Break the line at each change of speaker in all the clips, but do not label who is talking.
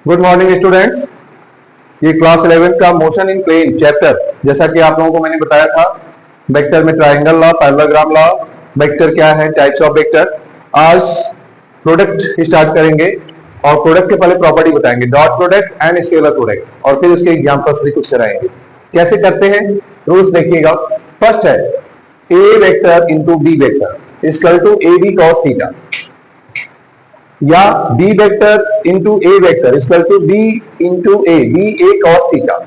Good morning students. ये class 11 का motion in plane chapter, जैसा कि आप लोगों को मैंने बताया था, वेक्टर में triangle law, parallelogram law, vector क्या है, टाइप्स ऑफ वेक्टर। आज प्रोडक्ट स्टार्ट करेंगे और प्रोडक्ट के पहले प्रॉपर्टी बताएंगे, dot product and scalar product, और फिर उसके एग्जांपल्स भी कुछ कराएंगे। कैसे करते हैं रूल्स देखिएगा। फर्स्ट है A vector into B vector equal to A B cos theta, या B vector into A vector equal to B into A B A cos theta.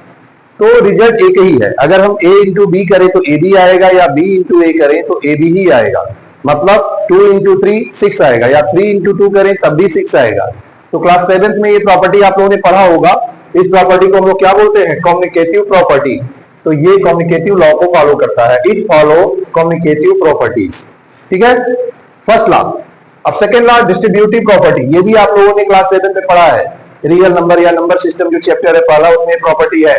तो रिजल्ट एक ही है। अगर हम ए इंटू बी करें तो ए बी आएगा, या बी इंटू ए करें तो ए बी ही आएगा। मतलब 2 इंटू 3 6 आएगा, या 3 इंटू 2 करें तब भी 6 आएगा। तो क्लास 7th में ये प्रॉपर्टी आप लोगों ने पढ़ा होगा। इस प्रॉपर्टी को हम लोग क्या बोलते हैं, कम्युनिकेटिव प्रॉपर्टी। तो ये कम्युनिकेटिव लॉ को फॉलो करता है, इट फॉलो कम्युनिकेटिव प्रॉपर्टीज। ठीक है, फर्स्ट लॉ। अब सेकेंड लॉ डिस्ट्रीब्यूटिव प्रॉपर्टी, ये भी आप लोगों ने क्लास 7 में पढ़ा है। रियल नंबर या नंबर सिस्टम जो चैप्टर है पहला, उसमें प्रॉपर्टी है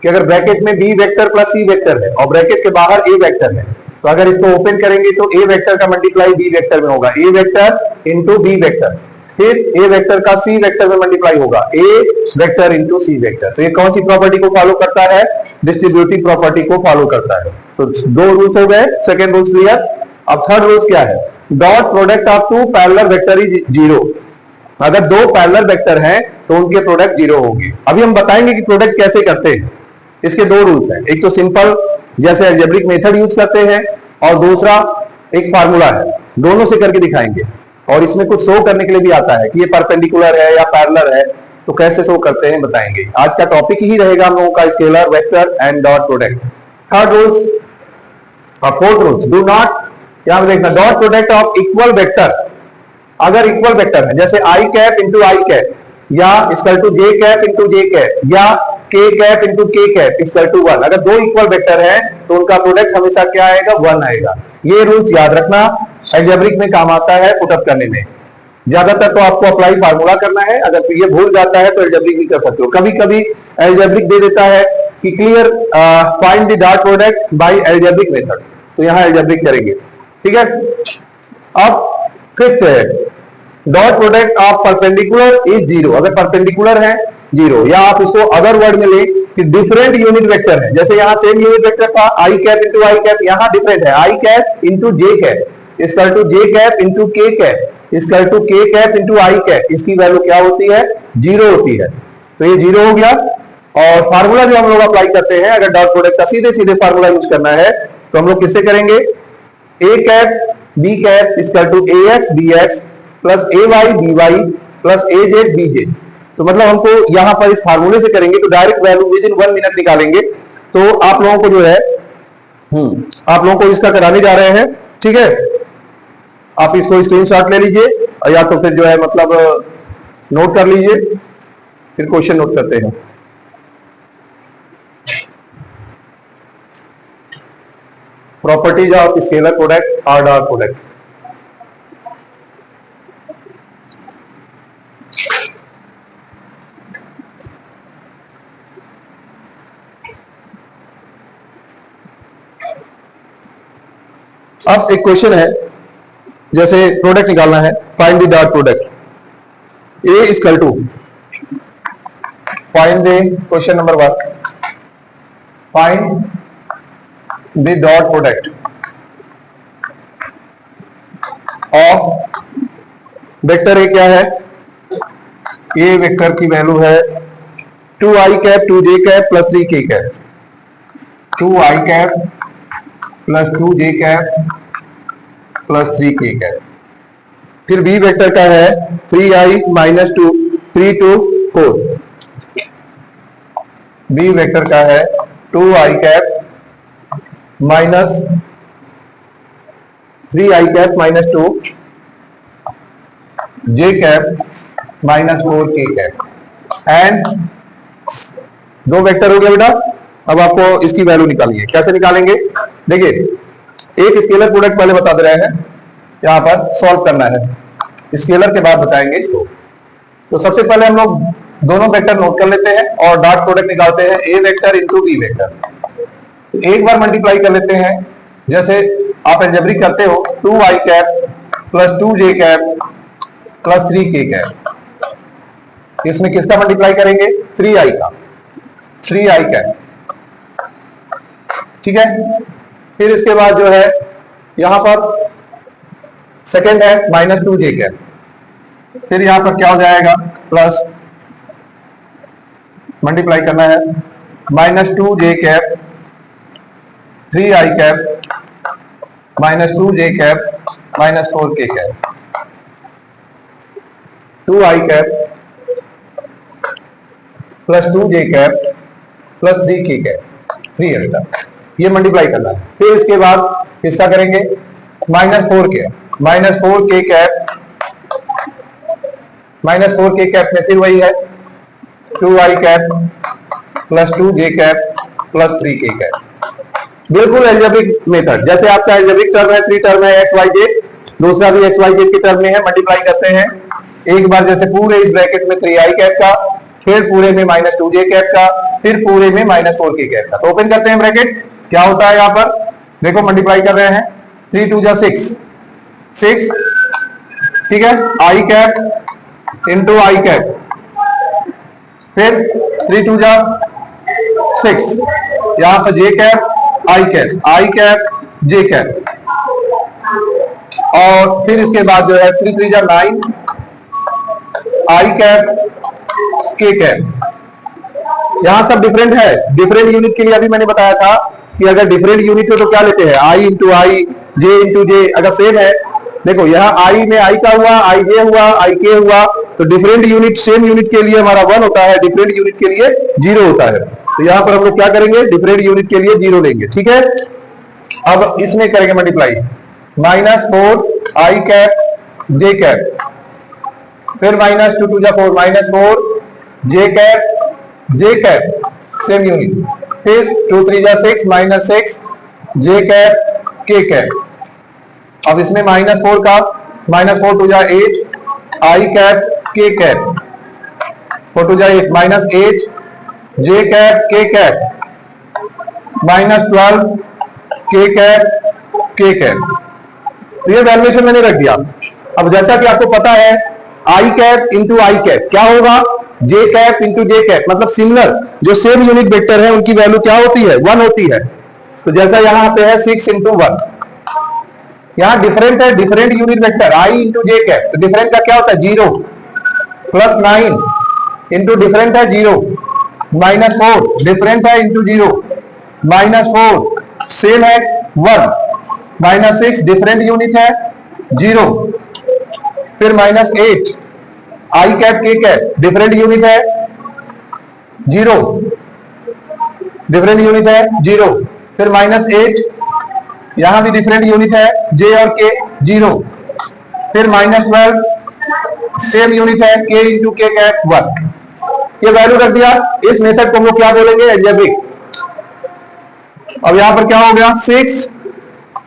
कि अगर ब्रैकेट में B vector plus C vector है और ब्रैकेट के बाहर ए वेक्टर है, तो अगर इसको ओपन करेंगे तो ए वेक्टर का मल्टीप्लाई बी वेक्टर में होगा, ए वेक्टर इंटू बी वेक्टर, फिर ए वेक्टर का सी वेक्टर में मल्टीप्लाई होगा, ए वेक्टर इंटू सी वेक्टर। तो ये कौन सी प्रॉपर्टी को फॉलो करता है, डिस्ट्रीब्यूटिव प्रॉपर्टी को फॉलो करता है। तो दो रूल्स हो गए, सेकेंड रूल्स क्लियर। अब थर्ड रूल्स क्या है, dot product of two parallel vector is zero. अगर दो पैरेलल वेक्टर हैं तो उनके प्रोडक्ट जीरो होंगे। अभी हम बताएंगे कि प्रोडक्ट कैसे करते हैं। इसके दो रूल्स हैं, एक तो सिंपल जैसे अलजेब्रिक मेथड यूज करते हैं, और दूसरा एक फार्मूला है, दोनों से करके दिखाएंगे। और इसमें कुछ शो करने के लिए भी आता है कि ये परपेंडिकुलर है या पैरेलल है, तो कैसे शो करते हैं बताएंगे। आज का टॉपिक ही रहेगा हम लोगों का scalar, vector and dot product. Third rules और फोर्थ रूल्स, डू नॉट, यहां देखना, dot product of equal vector, अगर इक्वल वेक्टर है जैसे i cap into I cap, या equal to J cap into J cap, या के कैप इंटू के cap equal to 1, अगर दो इक्वल वेक्टर है तो उनका प्रोडक्ट हमेशा क्या आएगा, 1 आएगा। ये रूल्स याद रखना, अलजेब्रिक में काम आता है पुटअप करने में। ज्यादातर तो आपको अप्लाई फार्मूला करना है, अगर ये भूल जाता है तो अलजेब्रिक भी कर सकते हो। कभी कभी अलजेब्रिक दे देता है कि clear find the dot product by algebraic method, तो यहां अलजेब्रिक करेंगे। ठीक है, अब फिफ्थ है, dot product of perpendicular is zero, अगर परपेंडिकुलर है जीरो। या आप इसको अदर वर्ड में ले कि डिफरेंट यूनिट वेक्टर है, जैसे यहां सेम यूनिट वेक्टर था I cap into I cap, यहां डिफरेंट है, I cap into J cap equal to J cap into के cap equal to K cap into I cap, इसकी वैल्यू क्या होती है, जीरो होती है। तो ये जीरो हो गया। और फार्मूला जो हम लोग अप्लाई करते हैं, अगर डॉट प्रोडक्ट का सीधे सीधे फार्मूला यूज करना है तो हम लोग किससे करेंगे, A cap B cap equal to A x B X plus A Y B Y plus A Z B Z. तो मतलब हमको यहां पर इस फार्मूले से करेंगे तो direct value with in 1 minute निकालेंगे। तो आप लोगों को जो है आप लोगों को इसका कराने जा रहे हैं। ठीक है, आप इसको स्क्रीनशॉट ले लीजिए, या तो फिर जो है मतलब नोट कर लीजिए, फिर क्वेश्चन नोट करते हैं। प्रॉपर्टीज ऑफ स्केलर प्रोडक्ट और डॉट प्रोडक्ट। अब एक क्वेश्चन है, जैसे प्रोडक्ट निकालना है, find the dot product. A equal to, find the, question number 1, find the dot product of vector A क्या है, ए वेक्टर की वैल्यू है 2i cap 2j cap plus 3k cap, 2i cap plus 2j cap plus 3k cap. फिर B vector का है 3i minus 2 3 2 4, B vector का है 2i cap minus 3i cap minus 2 j cap minus 4k cap. And दो vector हो गया बेटा। अब आपको इसकी वैल्यू निकालिए, कैसे निकालेंगे, देखिए एक स्केलर प्रोडक्ट पहले बता दे रहे हैं, यहां पर सॉल्व करना है, स्केलर के बाद बताएंगे इसको। तो सबसे पहले हम लोग दोनों वेक्टर नोट कर लेते हैं और डॉट प्रोडक्ट निकालते हैं, A vector into B vector. एक बार मल्टीप्लाई कर लेते हैं, जैसे आप अलजेब्रिक करते हो, 2i cap plus 2j cap plus 3k cap. इसमें किसका मल्टीप्लाई करेंगे? 3i का, 3i कैप, ठीक है। फिर इसके बाद जो है यहां पर सेकेंड है -2j कैप, फिर यहां पर क्या हो जाएगा? प्लस मल्टीप्लाई करना है -2j cap, 3i cap, -2j cap, -4k cap, 2i cap plus 2j cap plus 3k cap, 3 अल्टा, ये मल्टीप्लाई करना है। फिर इसके बाद इसका करेंगे -4k, -4k cap, -4k cap में फिर वही है 2i cap plus 2j cap plus 3k cap. बिल्कुल एल्जेब्रिक मेथड, जैसे आपका एल्जेब्रिक टर्म है 3 टर्म है xyz, दूसरा भी xyz की टर्म में है, मल्टीप्लाई करते हैं। एक बार जैसे पूरे इस ब्रैकेट में 3i कैप का, फिर पूरे में -2j कैप का, फिर पूरे में -4k कैप का। तो ओपन करते हैं ब्रैकेट, क्या होता है यहां पर देखो, मल्टीप्लाई कर रहे हैं 3 2 जा 6, ठीक है, i cap into i cap, फिर 3 2 जा 6, यहां पर j cap i cap j cap, और फिर इसके बाद जो है 3 3 जा 9, i कैप k कैप। यहां सब डिफरेंट है, डिफरेंट यूनिट के लिए अभी मैंने बताया था कि अगर डिफरेंट यूनिट हो तो क्या लेते हैं? i into I, j into J. अगर सेम है, देखो यहाँ i में i का हुआ, i j हुआ, i k हुआ, तो डिफरेंट यूनिट सेम यूनिट के लिए हमारा 1 होता है, डिफरेंट यूनिट के लिए 0 होता है। तो यहां पर हम लोग क्या करेंगे? डिफरेंट यूनिट के लिए 0 लेंगे, ठीक है। अब इसमें करेंगे multiply -4 i cap j cap, फिर -2 2 जा 4, -4 j कैप सेम यूनिट, फिर 2 3 जा 6, -6 j कैप k कैप। अब इसमें -4 का, -4 2 जा 8 i कैप k कैप, 4 2 जा 8 -8 j cap k cap, -12 k cap. तो ये वैल्यूएशन मैंने रख दिया। अब जैसा कि आपको पता है i cap into I cap क्या होगा? j cap into j cap, मतलब सिमिलर जो सेम यूनिट वेक्टर है उनकी वैल्यू क्या होती है? 1 होती है। तो जैसा यहां पे है 6 इंटू 1, यहां डिफरेंट है, different unit vector i into j cap, तो डिफरेंट का क्या होता है? 0 प्लस 9 इंटू डिफरेंट है 0 -4, डिफरेंट है इंटू 0 -4, सेम है 1 -6, डिफरेंट यूनिट है 0, फिर -8 i cap k cap, different unit है 0, डिफरेंट यूनिट है 0, फिर -8, यहां भी डिफरेंट यूनिट है j और k 0, फिर -12, सेम यूनिट है k इंटू k कैप 1। ये वैल्यू रख दिया। इस मेथड को हम लोग क्या बोलेंगे? एल्जेब्रिक। अब यहां पर क्या हो गया? 6,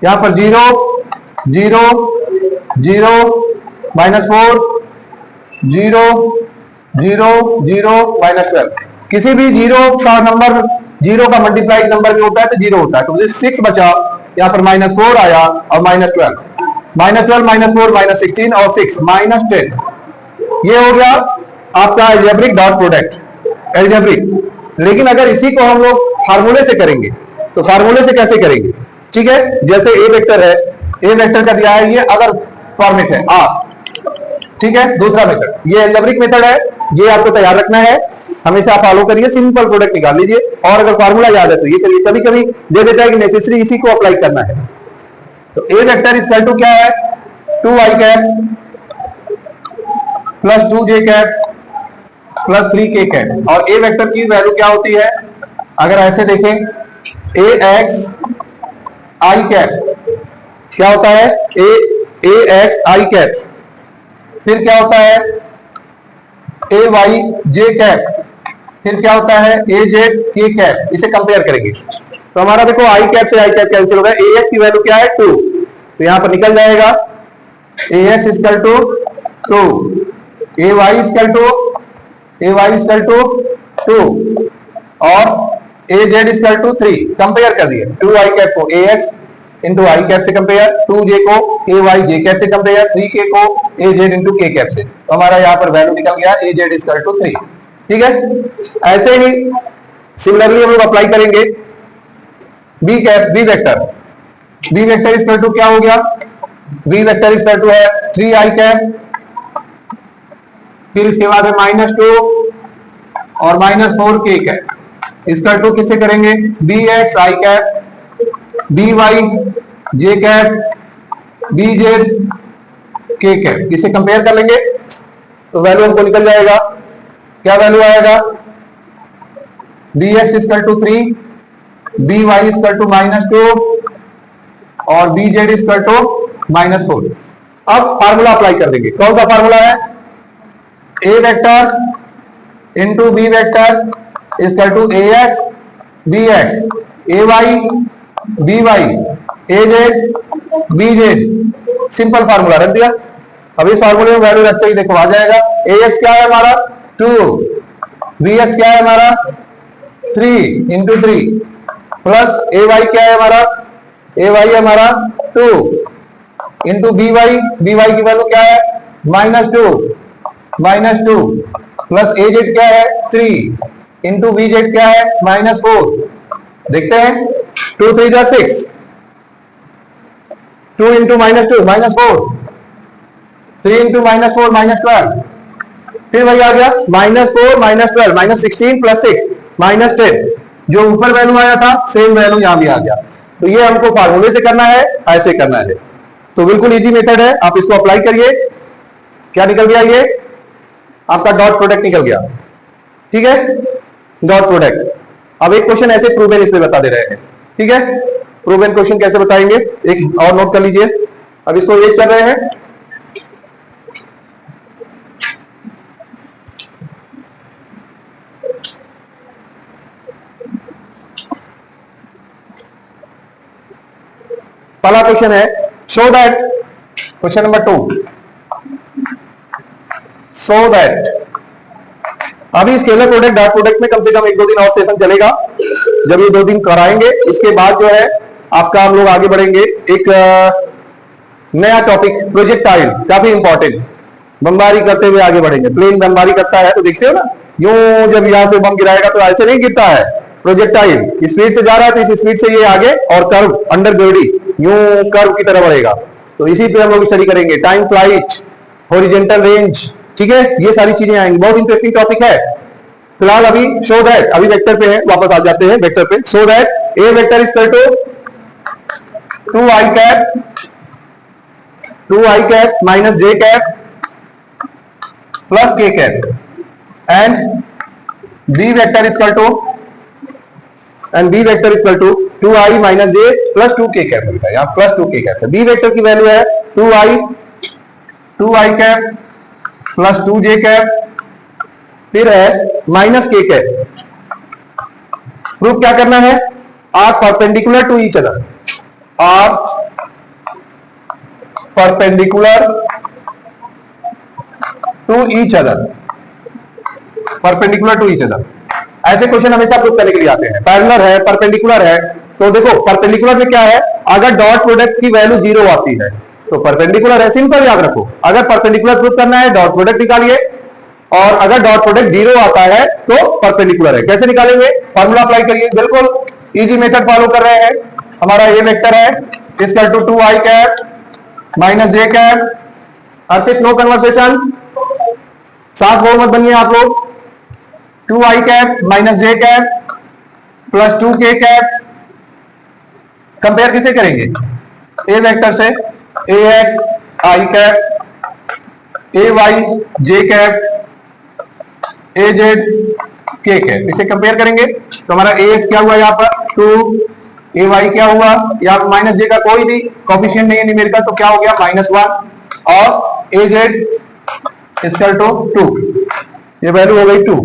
यहां पर 0 0 0 -4 0 0 0 -12, किसी भी 0 का नंबर 0 का मल्टीप्लाई नंबर में होता है तो 0 होता है। तो मुझे 6 बचा, यहां पर -4 आया और -12 -4 -16 और 6 -10। ये हो गया आपका एल्जेब्रिक डॉट प्रोडक्ट, एल्जेब्रिक। लेकिन अगर इसी को हम लोग फार्मूले से करेंगे तो फार्मूले से कैसे करेंगे? ठीक है, जैसे ए वेक्टर है, ए वेक्टर का दिया है, ये अगर फॉर्मेट है आप, ठीक है। दूसरा मेथड, ये एल्जेब्रिक मेथड है, ये आपको तैयार रखना है, हमेशा फॉलो करिए, सिंपल प्रोडक्ट निकाल लीजिए। और अगर फार्मूला याद है तो ये करिए। कभी कभी दे देता है कि नेसेसरी इसी को अप्लाई करना है। तो ए वेक्टर इक्वल टू क्या है? 2i cap plus 2j cap plus 3k cap. और ए वेक्टर की वैल्यू क्या होती है? अगर ऐसे देखें, ax i कैप क्या होता है? ax i कैप, फिर क्या होता है? ay j कैप, फिर क्या होता है? az k cap. इसे कंपेयर करेंगे तो हमारा देखो i कैप से i कैप कैंसिल होगा। ax की वैल्यू क्या है? 2, तो यहां पर निकल जाएगा ax equal to 2, ay equal to 2 और az इक्वल टू 3। कंपेयर कर दिए 2i कैप को ax इंटू आई कैप से कंपेयर, 2j को ए वाई जे कैप से कंपेयर, 3k को ए जेड इंटू के कैप से। तो हमारा यहाँ पर वैल्यू निकल गया ए जेड इक्वल टू 3। ठीक है, ऐसे ही सिमिलरली हम लोग अप्लाई करेंगे B cap, B vector equal to क्या हो गया, बी वेक्टर इक्वल टू है 3i कैप, फिर इसके बाद है -2 और -4k कैप इक्वल टू किससे करेंगे, बी एक्स आई कैप, बी वाई जे कैप, बी जेड के कैप, किसे कंपेयर कर लेंगे तो वैल्यू हमको निकल जाएगा। क्या वैल्यू आएगा, B x equal to 3, B y equal to -2 और बी जेड इक्वल टू -4। अब फार्मूला अप्लाई कर देंगे। कौन सा फार्मूला है, A vector into B vector equal to A x B x, A Y B Y, A Z B Z. Simple formula रख दिया। अब इस फार्मूले में वैल्यू रखते ही देखो आ जाएगा, ए एक्स क्या है हमारा 2, बी एक्स क्या है हमारा 3 इंटू 3 प्लस ए वाई क्या है हमारा, ए वाई हमारा 2 इंटू बी वाई की वैल्यू क्या है -2 प्लस ए जेड क्या है 3 इंटू बी जेड क्या है -4। देखते हैं 2 3 जा 6, 2 इंटू -2 -4, 3 इंटू -4 -12, फिर वही आ गया -4 -12 -16 प्लस 6 -10। जो ऊपर वैल्यू आया था सेम वैल्यू यहां भी आ गया। तो ये हमको फार्मूले से करना है, ऐसे करना है। तो बिल्कुल इजी मेथड है, आप इसको अप्लाई करिए। क्या निकल गया, ये आपका डॉट प्रोडक्ट निकल गया। ठीक है, डॉट प्रोडक्ट। अब एक क्वेश्चन ऐसे प्रूवन इसमें बता दे रहे हैं। ठीक है, प्रूवन क्वेश्चन कैसे बताएंगे, एक और नोट कर लीजिए। अब इसको ये कर रहे हैं, पहला क्वेश्चन है show that, question number 2, show that. अभी स्केलर प्रोडक्ट डॉट प्रोडक्ट में कम से कम 1-2 दिन और सेशन चलेगा। जब ये 2 दिन कराएंगे इसके बाद जो है आपका हम लोग आगे बढ़ेंगे। एक नया टॉपिक प्रोजेक्टाइल, काफी इंपॉर्टेंट, बमबारी करते हुए आगे बढ़ेंगे। प्लेन बमबारी करता है तो देखते हो ना, यूं जब यहां से बम गिराएगा तो ऐसे नहीं गिरता है। प्रोजेक्टाइल स्पीड से जा रहा है तो इस स्पीड से ये आगे और कर्व अंडर ग्रेविटी यूं कर्व की तरह बढ़ेगा। तो इसी पे हम लोग स्टडी करेंगे। टाइम फ्लाइट, हॉरिजॉन्टल रेंज, ठीक है, ये सारी चीजें आएंगी। बहुत इंटरेस्टिंग टॉपिक है। फिलहाल अभी शो दैट, अभी वेक्टर पे है, वापस आ जाते हैं वेक्टर पे। Show that A vector equal to 2i cap minus j cap plus k cap and b vector equal to 2i minus j plus 2k cap होता है, यहाँ प्लस 2k कैप है। b वेक्टर की value है 2i cap plus 2j cap, फिर है minus k cap. Proof क्या करना है, are perpendicular to each other, are perpendicular to each other, perpendicular to each other. ऐसे क्वेश्चन हमेशा प्रूफ करने के लिए आते हैं। पैरेलल है, परपेंडिकुलर है, तो देखो परपेंडिकुलर में क्या है, अगर डॉट प्रोडक्ट की वैल्यू 0 आती है तो परपेंडिकुलर है। सिंपल याद रखो, अगर परपेंडिकुलर प्रूफ करना है डॉट प्रोडक्ट निकालिए, और अगर डॉट प्रोडक्ट 0 आता है तो परपेंडिकुलर है। कैसे निकालेंगे, फार्मूला अप्लाई करिए। बिल्कुल इजी मेथड फॉलो कर रहे हैं। हमारा ये वेक्टर है equal to 2i cap minus j cap, Arpit no conversation, साथ बहुमत बनिए आप लोग। 2i cap minus j cap plus 2k cap, compare किसे करेंगे, ए वेक्टर से, ax i cap, ay j cap, az k cap, इसे कंपेयर करेंगे तो हमारा ax क्या हुआ यहाँ पर 2, ay क्या हुआ, यहाँ पर माइनस j का कोई भी कोफिशिएंट नहीं है न्यूमेरिकल, तो क्या हो गया -1, और az इक्वल टू 2, ये वैल्यू हो गई 2।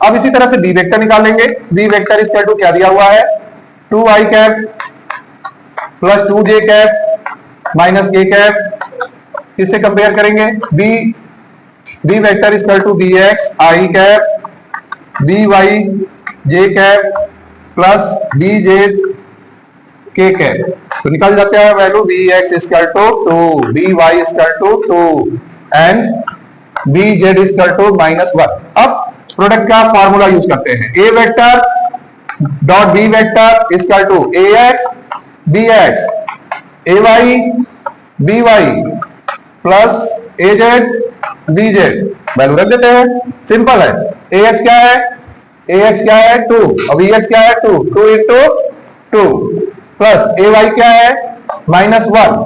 अब इसी तरह से बी वेक्टर निकालेंगे। बी वेक्टर इक्वल टू क्या दिया हुआ है 2i cap plus 2j cap minus k cap, किससे कंपेयर करेंगे, B vector equal to bx i cap by j cap plus bz k cap, तो निकल जाता है value B x equal to 2, B y equal to 2 and B z equal to -1। अब product का formula use करते हैं, A vector dot B vector equal to A x B x A Y B Y plus A Z B z, value रख देते हैं, simple है। ए x क्या है, ए एक्स क्या है 2 और बी एक्स क्या है 2, 2 इंटू 2 प्लस ए वाई क्या है -1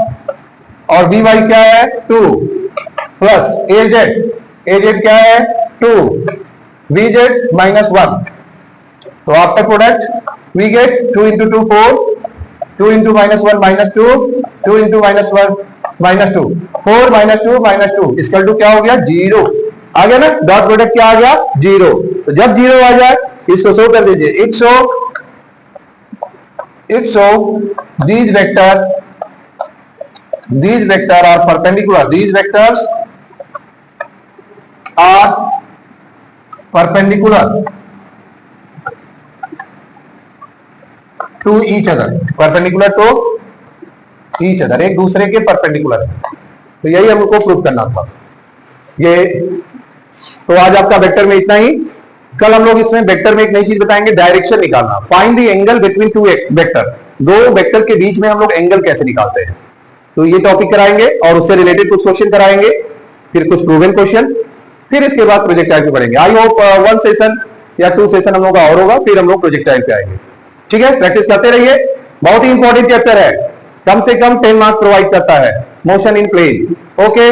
और बी वाई क्या है 2 प्लस ए जेड क्या है 2 बी जेड -1। तो आपका product we get 2 into 2 4, 2 into -1 -2, 2 into -1 -2, 4 -2 -2 equal to क्या हो गया 0 आ गया ना, डॉट प्रोडक्ट क्या आ गया 0। तो जब 0 आ जाए इसको शो कर दीजिए, it show these vector are perpendicular, these vectors are perpendicular to each other, perpendicular to each other, एक दूसरे के परपेंडिकुलर है। तो यही हमको प्रूव करना था। ये तो आज आपका वेक्टर में इतना ही। कल हम लोग इसमें वेक्टर में एक नई चीज बताएंगे, डायरेक्शन निकालना, find the angle between two vector, दो वेक्टर के बीच में हम लोग एंगल कैसे निकालते हैं। तो ये टॉपिक कराएंगे और उससे रिलेटेड कुछ क्वेश्चन कराएंगे, फिर कुछ प्रूवन क्वेश्चन, फिर इसके बाद प्रोजेक्टाइल पे पढ़ेंगे। आई होप 1 सेशन या 2 सेशन हम लोग का और होगा, फिर हम लोग प्रोजेक्टाइल पे आएंगे। ठीक है, प्रैक्टिस करते रहिए, बहुत ही इंपॉर्टेंट चैप्टर है, कम से कम 10 मार्क्स प्रोवाइड करता है, मोशन इन प्लेन। ओके।